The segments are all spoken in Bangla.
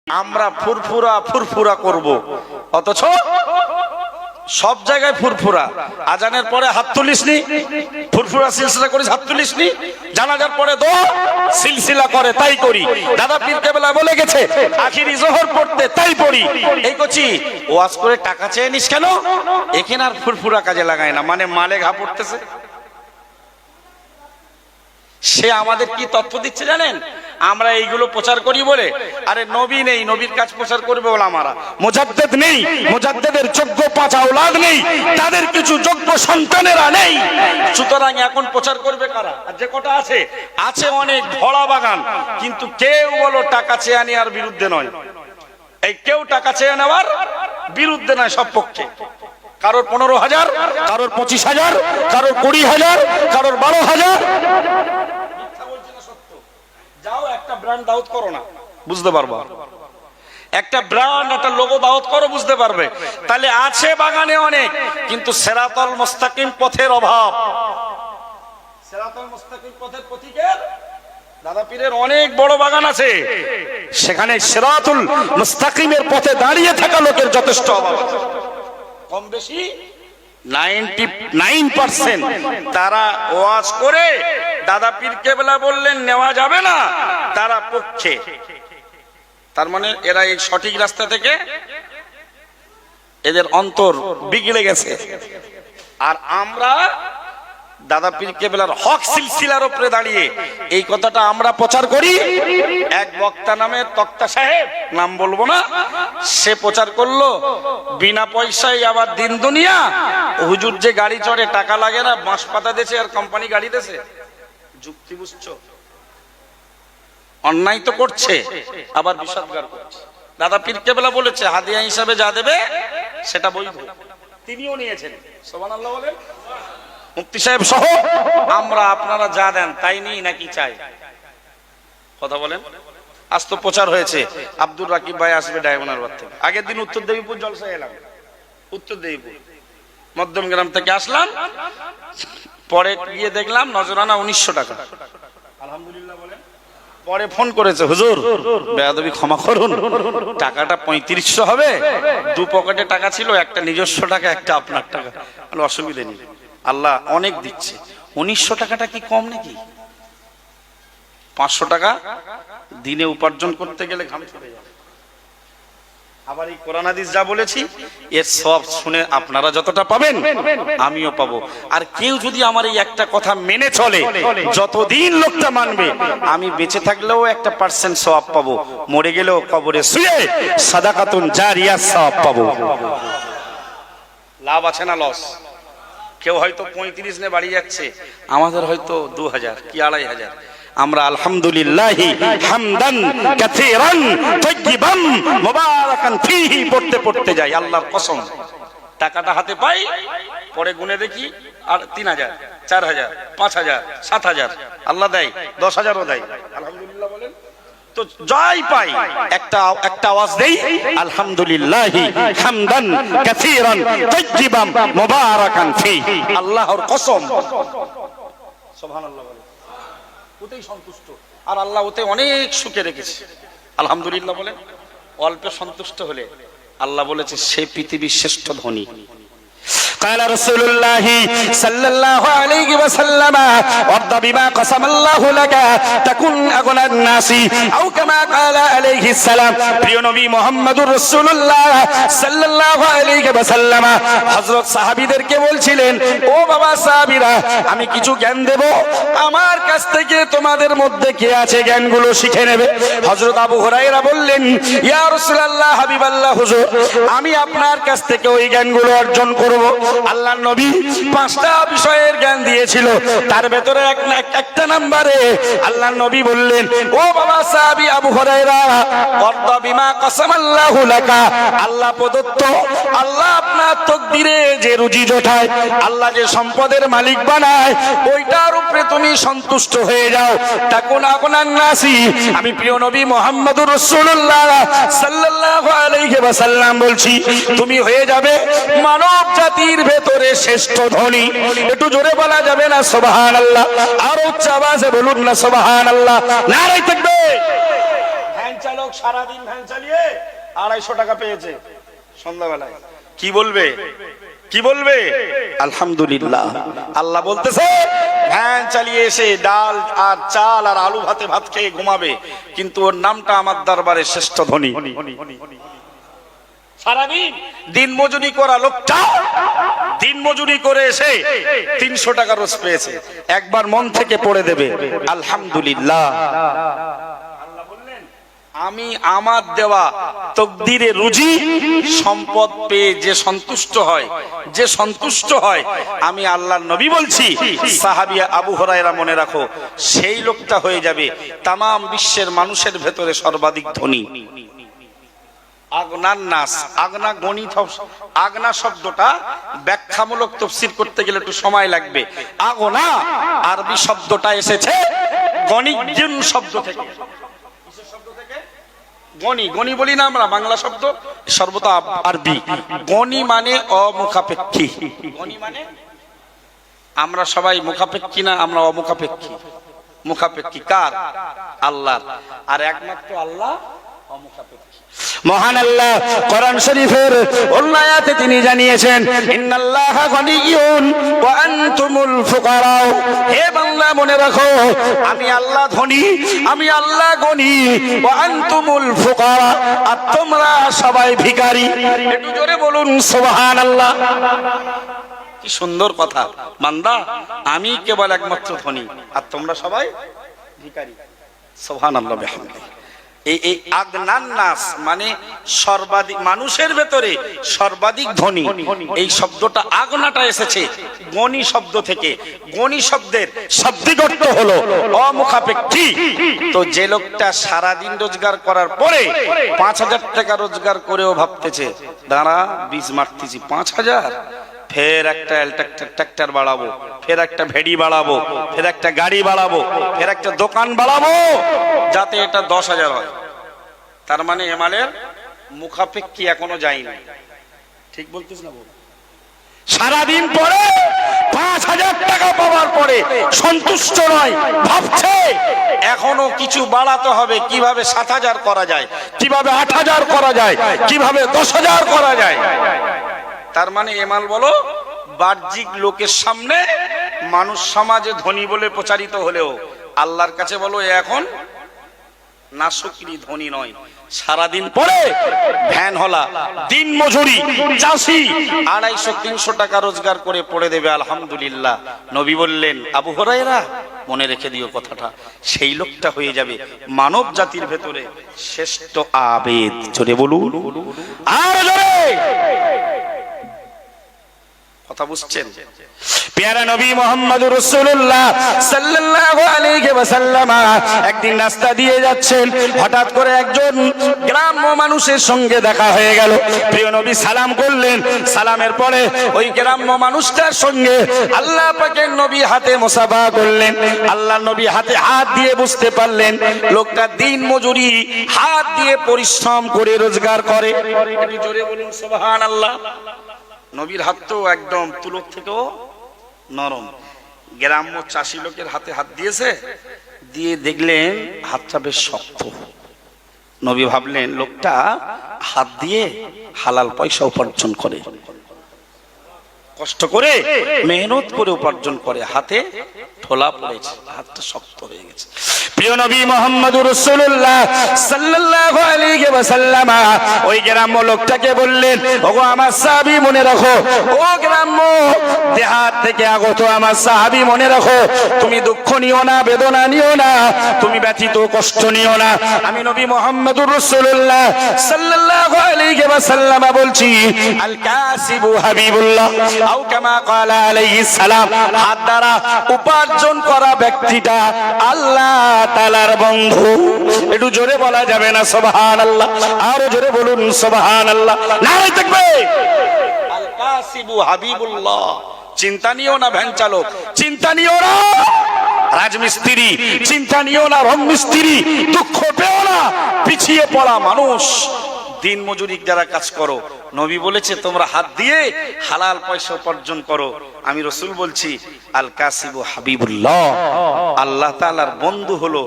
আমরা ফুরফুরা ফুরফুরা করব, অথচ সব জায়গায় ফুরফুরা। আজানের পরে হাত তুলিসনি, ফুরফুরা সিলসিলা করিস, হাত তুলিসনি। জানাজার পরে দোয়া সিলসিলা করে, তাই করি। দাদা পীর কেবলা বলে গেছে আখিরি জোহর পড়তে, তাই পড়ি। এই করছি, ওয়াজ করে টাকা চেয়ে নিস কেন? এখানে আর ফুরফুরা কাজে লাগায় না, মানে মালে ঘা পড়তেছে। সে আমাদের কি তথ্য দিচ্ছে জানেন? আমরা এইগুলো প্রচার করি বলে, আরে নবী নেই, নবীর কাজ প্রচার করবে বলে আমরা। মুজাদ্দেদ নেই, মুজাদ্দেদের যোগ্য 5 আওলাদ নেই, তাদের কিছু যোগ্য সন্তানেরা নেই। সুতরাং এখন প্রচার করবে কারা? আর যে কটা আছে, আছে অনেক ভরা বাগান, কিন্তু কেউ বলো টাকা চেয়ে নেওয়ার বিরুদ্ধে নয়। এই কেউ টাকা চেয়ে নেওয়ার বিরুদ্ধে নয়, সব পক্ষে। কারোর 15,000, কারোর 25,000, কারোর 20,000, কারোর 12,000। যাও একটা ব্র্যান্ড দাওয়াত করো না, বুঝতে পারবা। একটা ব্র্যান্ড, একটা লোগো দাওয়াত করো, বুঝতে পারবে। তাহলে আছে বাগানে অনেক, কিন্তু সিরাতুল মুস্তাকিম পথের অভাব। সিরাতুল মুস্তাকিম পথের পথিকের দাদা পীরের অনেক বড় বাগান আছে, সেখানে সিরাতুল মুস্তাকিমের পথে দাঁড়িয়ে থাকা লোকের যথেষ্ট অভাব আছে। কম বেশি 99% তারা ওয়াজ করে দাদা পীর কেবলা বললেন নেওয়া যাবে না, তারা পক্ষে। তার মানে এরা এই সঠিক রাস্তা থেকে এদের অন্তর বিগড়ে গেছে। আর আমরা দাদা পীর কেবলার হক সিলসিলার উপরে দাঁড়িয়ে এই কথাটা আমরা প্রচার করি। এক বক্তা নামে তক্তা সাহেব, নাম বলবো না, সে প্রচার করলো বিনা পয়সায় আবার দিন দুনিয়া। হুজুর যে গাড়ি চড়ে টাকা লাগে না, বাঁশ পাতা দিয়েছে আর কোম্পানি গাড়ি দিয়েছে। যুক্তি বুঝছো? অন্যায় তো করছে, আবার বিষাদগার করছে। দাদা পীর কেবলা বলেছে হাদিয়া হিসাবে যা দেবে সেটা বৈধ, তিনিও নিয়েছেন। সুবহানাল্লাহ বলেন। মুফতি সাহেব সহ আমরা আপনারা যা দেন তাই নিই নাকি চাই? কথা বলেন। আজ তো প্রচার হয়েছে আব্দুর রাকিব ভাই আসবে ডায়মন্ডহারবার থেকে। আগের দিন উত্তর দেবীপুর জলসায় এলাম, উত্তর দেবীপুর মধ্যমগ্রাম থেকে আসলাম। পরে গিয়ে দেখলাম নজরানা 1900 টাকা। আলহামদুলিল্লাহ বলেন। পরে ফোন করেছে, হুজুর বেয়াদবি ক্ষমা করুন, টাকাটা 3500 হবে। 2 পকেটে টাকা ছিল, একটা নিজস্ব টাকা, একটা আপনার টাকা। অসুবিধা নেই, আল্লাহ অনেক দিচ্ছে। 1900 টাকাটা কি কম নাকি? 500 টাকা দিনে উপার্জন করতে গেলে ঘাম ছুটে যাবে। আবার এই কোরআন হাদিস যা বলেছি এর সব শুনে আপনারা যতটা পাবেন আমিও পাবো। আর কেউ যদি আমার এই একটা কথা মেনে চলে, যতদিন লোকটা মানবে, আমি বেঁচে থাকলেও 1% সওয়াব পাবো, মরে গেলেও কবরে শুয়ে সাদাকাতুন জারিয়া সওয়াব পাবো। লাভ আছে না লস? কেউ হয়তো 35 নে বাড়ি যাচ্ছে, আমাদের হয়তো 2000 কি 2500। আমরা আলহামদুলিল্লাহ হামদান কাসীরান তাইয়িবান মুবারাকান ফীহি পড়তে পড়তে যাই। আল্লাহর কসম, টাকাটা হাতে পাই, পরে গুনে দেখি আর 3000, 4000, 5000, 7000 আল্লাহ দেয়, 10000ও দেয়। আলহামদুলিল্লাহ বলেন তো। যাই পাই একটা আওয়াজ দেই, আলহামদুলিল্লাহ হামদান কাসীরান তাইয়িবান মুবারাকান ফীহি। আল্লাহর কসম, সুবহানাল্লাহ বলেন। ওতেই সন্তুষ্ট, আর আল্লাহ ওতে অনেক সুখে রেখেছে। আলহামদুলিল্লাহ বলেন। অল্পে সন্তুষ্ট হলে আল্লাহ বলেছে সে পৃথিবীর শ্রেষ্ঠ ধনী। قال رسول الله صلى الله عليه وسلم وارض بما قسم الله لك تكن اغنى الناس او كما قال عليه السلام। প্রিয় নবী মুহাম্মদুর রাসূলুল্লাহ সাল্লাল্লাহু আলাইহি ওয়াসাল্লাম হযরত সাহাবীদেরকে বলছিলেন, ও বাবা সাহাবীরা, আমি কিছু জ্ঞান দেব, আমার কাছ থেকে তোমাদের মধ্যে কে আছে জ্ঞানগুলো শিখে নেবে। হযরত আবু হুরায়রা বললেন, ইয়া রাসূলুল্লাহ, হাবিবাল্লাহ হুজুর, আমি আপনার কাছ থেকে ওই জ্ঞানগুলো অর্জন করব। আল্লাহর নবী 5টা বিষয়ের জ্ঞান দিয়েছিল, তার ভেতরে একটা নম্বরে আল্লাহর নবী বললেন, ও বাবা সাহাবী আবু হুরায়রা, ওয়ারদা বিমা কাসামাল্লাহু লাকা, আল্লাহ প্রদত্ত, আল্লাহ আপনার তকদিরে যে রুজি জোটায়, আল্লাহ যে সম্পদের মালিক বানায়, ওইটার উপরে তুমি সন্তুষ্ট হয়ে যাও। তাকুন আগুনান নাসি, আমি প্রিয় নবী মুহাম্মদুর রাসূলুল্লাহ সাল্লাল্লাহু আলাইহি ওয়াসাল্লাম বলছি, তুমি হয়ে যাবে মানব জাতির ভেতরে শ্রেষ্ঠ ধনী। একটু জোরে বলা যাবে না সুবহানাল্লাহ? আর উচ্চ আওয়াজে বলুন না সুবহানাল্লাহ। নারে তাকবীর। ভ্যান চালক লোক সারাদিন ভ্যান চালিয়ে 250 টাকা পেয়েছে, সন্ধ্যাবেলায় কি বলবে? কি বলবে? আলহামদুলিল্লাহ। আল্লাহ বলতেছে ভ্যান চালিয়ে এসে ডাল আর চাল আর আলু ভাতে ভাত খেয়ে ঘুমাবে, কিন্তু ওর নামটা আমার দরবারে শ্রেষ্ঠ ধনী। সারাদিন দিন মজুরি করা লোকটা দিন মজুরি করে এসে 300 টাকা রোজ পেয়েছে, একবার মন থেকে পড়ে দেবে আলহামদুলিল্লাহ। আল্লাহ বললেন আমি আমার দেওয়া তকদিরে রুজি সম্পদ পেয়ে যে সন্তুষ্ট হয়, যে সন্তুষ্ট হয়, আমি আল্লাহর নবী বলছি, সাহাবী আবু হুরায়রা মনে রাখো, সেই লোকটা হয়ে যাবে তাম বিশ্বের মানুষের ভেতরে সর্বাধিক ধনী। আগনান নাস, আগনা গণিত, আগনা শব্দটা ব্যাখ্যামূলক তাফসীর করতে গেলে একটু সময় লাগবে। আগনা আরবি শব্দটা এসেছে গণিজন শব্দ থেকে। কিসের শব্দ থেকে? গণি, গণি বলি না আমরা বাংলা শব্দ, সর্বদা আরবি। গণি মানে অমুখাপেক্ষী। গণি মানে আমরা সবাই মুখাপেক্ষী না, আমরা অমুখাপেক্ষী। মুখাপেক্ষী কার? আল্লাহর। আর একমাত্র আল্লাহ অমুখাপেক্ষী। মহান আল্লাহ কোরআন শরীফের অন্য আয়াতে তিনি জানিয়েছেন ইন্নাল্লাহা গনিয়্যুন ওয়া আনতুমুল ফুকারা। হে বান্দা মনে রাখো আমি আল্লাহ ধনী, আমি আল্লাহ গনি, ওয়া আনতুমুল ফুকারা, আর তোমরা সবাই ভিখারি। একটু জোরে বলুন সুবহানাল্লাহ। কি সুন্দর কথা। বান্দা আমি কেবল একমাত্র ধনী আর তোমরা সবাই ভিখারি। সুবহানাল্লাহ বিহামদিহি। এই আগনান নাস মানে সর্বাধিক, মানুষের ভেতরে সর্বাধিক ধনী। এই শব্দটা আগনাটা এসেছে গণি শব্দ থেকে। গণি শব্দের শাব্দিক অর্থ হলো অমুখাপেক্ষী। তো যে লোকটা সারাদিন রোজগার করার পরে 5000 টাকা রোজগার করেও ভাবতেছে দাঁড়া 20 মারতেছি 5000, ফের একটা ট্রাক্টর বাড়াবো, ফের একটা ভেড়ি বাড়াবো, ফের একটা গাড়ি বাড়াবো, ফের একটা দোকান বাড়াবো যাতে এটা 10,000 হয়। তার মানে এমালের মুখাপেক্ষী এখনো যায়নি। ঠিক বলতিস না? বল। সারাদিন পরে 5000 টাকা পাওয়ার পরে সন্তুষ্ট নয়, ভাবছে এখনো কিছু বাড়াতে হবে। কিভাবে 7000 করা যায়, কিভাবে 8000 করা যায়, কিভাবে 10,000 করা যায়। তার মানে এমাল বলো বাহ্যিক লোকের সামনে মানুষ সমাজে ধনী বলে প্রচারিত হলেও আল্লাহর কাছে বলো এখন নাশুকরি ধনী নয়। সারাদিন পরে ভ্যান হলা, দিন মজুরি, চাষি 250-300 টাকা রোজগার করে পড়ে দেবে আলহামদুলিল্লাহ। নবী বললেন আবু হুরায়রা মনে রেখে দিও কথাটা, সেই লোকটা হয়ে যাবে মানব জাতির ভেতরে শ্রেষ্ঠ আবেদ। জোরে বলুন আর জোরে। কথা বুঝছেন? প্যারা নবী মুহাম্মদুর রাসূলুল্লাহ সাল্লাল্লাহু আলাইহি ওয়াসাল্লাম একদিন রাস্তা দিয়ে যাচ্ছেন, হঠাৎ করে একজন গ্রাম্য মানুষের সঙ্গে দেখা হয়ে গেল। প্রিয় নবী সালাম করলেন, সালামের পরে ওই গ্রাম্য মানুষটার সঙ্গে আল্লাহ পাকের নবী হাতে মুসাফা করলেন। আল্লাহর নবী হাতে হাত দিয়ে বুঝতে পারলেন লোকটা দিন মজুরি হাত দিয়ে পরিশ্রম করে রোজগার করে। একটু জোরে বলুন সুবহানাল্লাহ। নবীর হাত তো একদম তুলোর থেকেও নরম। গ্রাম্য চাষি লোকের হাতে হাত দিয়েছে, দিয়ে দেখলেন হাতটা বেশ শক্ত। নবী ভাবলেন লোকটা হাত দিয়ে হালাল পয়সা উপার্জন করে, কষ্ট করে মেহনত করে উপার্জন করে, হাতে ঠোলা পড়েছে, হাতটা শক্ত হয়ে গেছে। প্রিয় নবী মুহাম্মদুর রাসূলুল্লাহ সাল্লাল্লাহু আলাইহি ওয়াসাল্লাম ওই গ্রাম্য লোকটাকে বললেন ওগো আমার সাহাবী মনে রাখো, ও গ্রাম্য দেহাত থেকে আগত আমার সাহাবী মনে রাখো, তুমি দুঃখ নিও না, বেদনা নিও না, তুমি ব্যথিত কষ্ট নিও না। আমি নবী মুহাম্মদুর রাসূলুল্লাহ সাল্লাল্লাহু আলাইহি ওয়াসাল্লাম বলছি আল কাসিবু হাবিবুল্লাহ আও কামা ক্বালা আলাইহিস সালাম। হাত দ্বারা উপার্জন করা ব্যক্তিটা আল্লাহ তাআলার বন্ধু। একটু জোরে বলা যাবে না সুবহানাল্লাহ? আরো জোরে বলুন সুবহানাল্লাহ। নারে তাকবীর। আল কাসিবু হাবিবুল্লাহ। চিন্তা নিও না ভ্যান চালক, চিন্তা নিও না রাজমিস্ত্রি, চিন্তা নিও না রং মিস্ত্রি, দুঃখ পেও না পিছিয়ে পড়া মানুষ, দিন মজুরি যারা কাজ করো। নবী বলেছে তোমরা হাত দিয়ে হালাল পয়সা উপার্জন করো। আমি রাসূল বলছি আল কাসিবু হাবিবুল্লাহ, আল্লাহ তাআলার বন্ধু হলো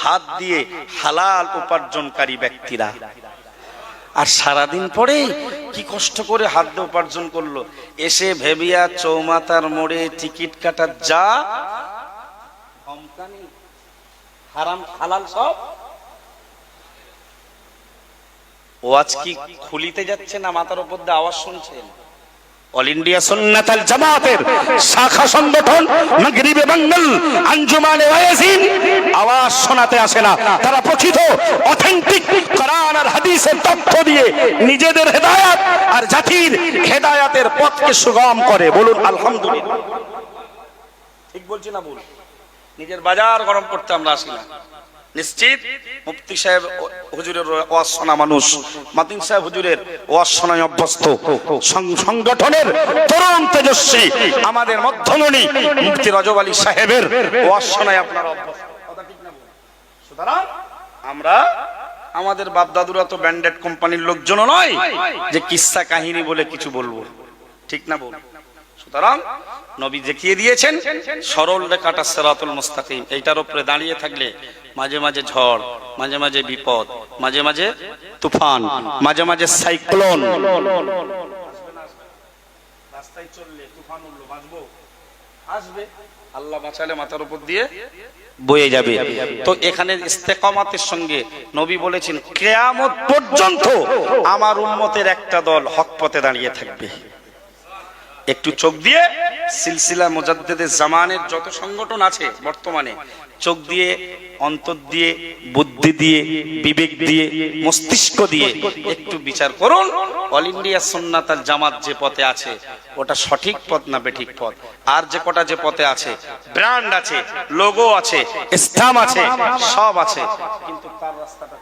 হাত দিয়ে হালাল উপার্জনকারী ব্যক্তিরা। আর সারাদিন পরে কি কষ্ট করে হাত দিয়ে উপার্জন করলো, এসে ভেবিয়া চৌমাথার মোড়ে টিকিট কাটার যা ধমকানি, হারাম হালাল সব। ওয়াজ কি খুলিতে যাচ্ছে না মাথার উপর দিয়ে আওয়াজ শুনছেন? অল ইন্ডিয়া সুন্নাত আল জামাতের শাখা সংগঠন মাগরিবে বাঙ্গাল আঞ্জুমানে ওয়াজিন আওয়াজ শোনাতে আসে না, তারা প্রকৃত অথেন্টিক কোরআন আর হাদিসের তথ্য দিয়ে নিজেদের হেদায়েত আর জাতির হেদায়েতের পথকে সুগম করে। বলুন আলহামদুলিল্লাহ। ঠিক বলছি না ভুল? নিজের বাজার গরম করতে আমরা আসি না। নিশ্চিত মুফতি সাহেব হুজুরের ওয়াজ শোনা মানুষ, মাতিন সাহেব হুজুরের ওয়াজ শোনায় অভ্যস্ত, সংগঠনের তরুণ তেজস্বী আমাদের মধ্যমণি মুফতি রজব আলী সাহেবের ওয়াজ শোনায় আপনারা অভ্যস্ত। কথা ঠিক না? সুতরাং আমরা আমাদের বাপ দাদুরা তো ব্র্যান্ডেড কোম্পানির লোকজন নয় যে কিসসা কাহিনী বলে কিছু বলবো, ঠিক না বল? সুতরাং নবী দেখিয়ে দিয়েছেন সরল রেখাটা সিরাতুল মুস্তাকিম, এইটার উপরে দাঁড়িয়ে থাকলে মাঝে মাঝে ঝড়, মাঝে মাঝে বিপদ, মাঝে মাঝে তুফান, মাঝে মাঝে সাইক্লোন, রাস্তায় চললে তুফান উঠলো, বাঁচবো? আসবে, আল্লাহ বাঁচালে মাথার উপর দিয়ে বয়ে যাবে। তো এখানে ইস্তেকামাতের সঙ্গে নবী বলেছেন কিয়ামত পর্যন্ত আমার উম্মতের একটা দল হক পথে দাঁড়িয়ে থাকবে। একটু চোখ দিয়ে সিলসিলা মুজাদ্দিদে জামানের যত সংগঠন আছে বর্তমানে, চোখ দিয়ে, অন্তর দিয়ে, বুদ্ধি দিয়ে, বিবেক দিয়ে, মস্তিষ্ক দিয়ে একটু বিচার করুন অল ইন্ডিয়া সুন্নাত আল জামাত যে পথে আছে ওটা সঠিক পথ না বেঠিক পথ। আর যে কটা যে পথে আছে, ব্র্যান্ড আছে, লোগো আছে, ইসলাম আছে, সব আছে, কিন্তু তার রাস্তাটা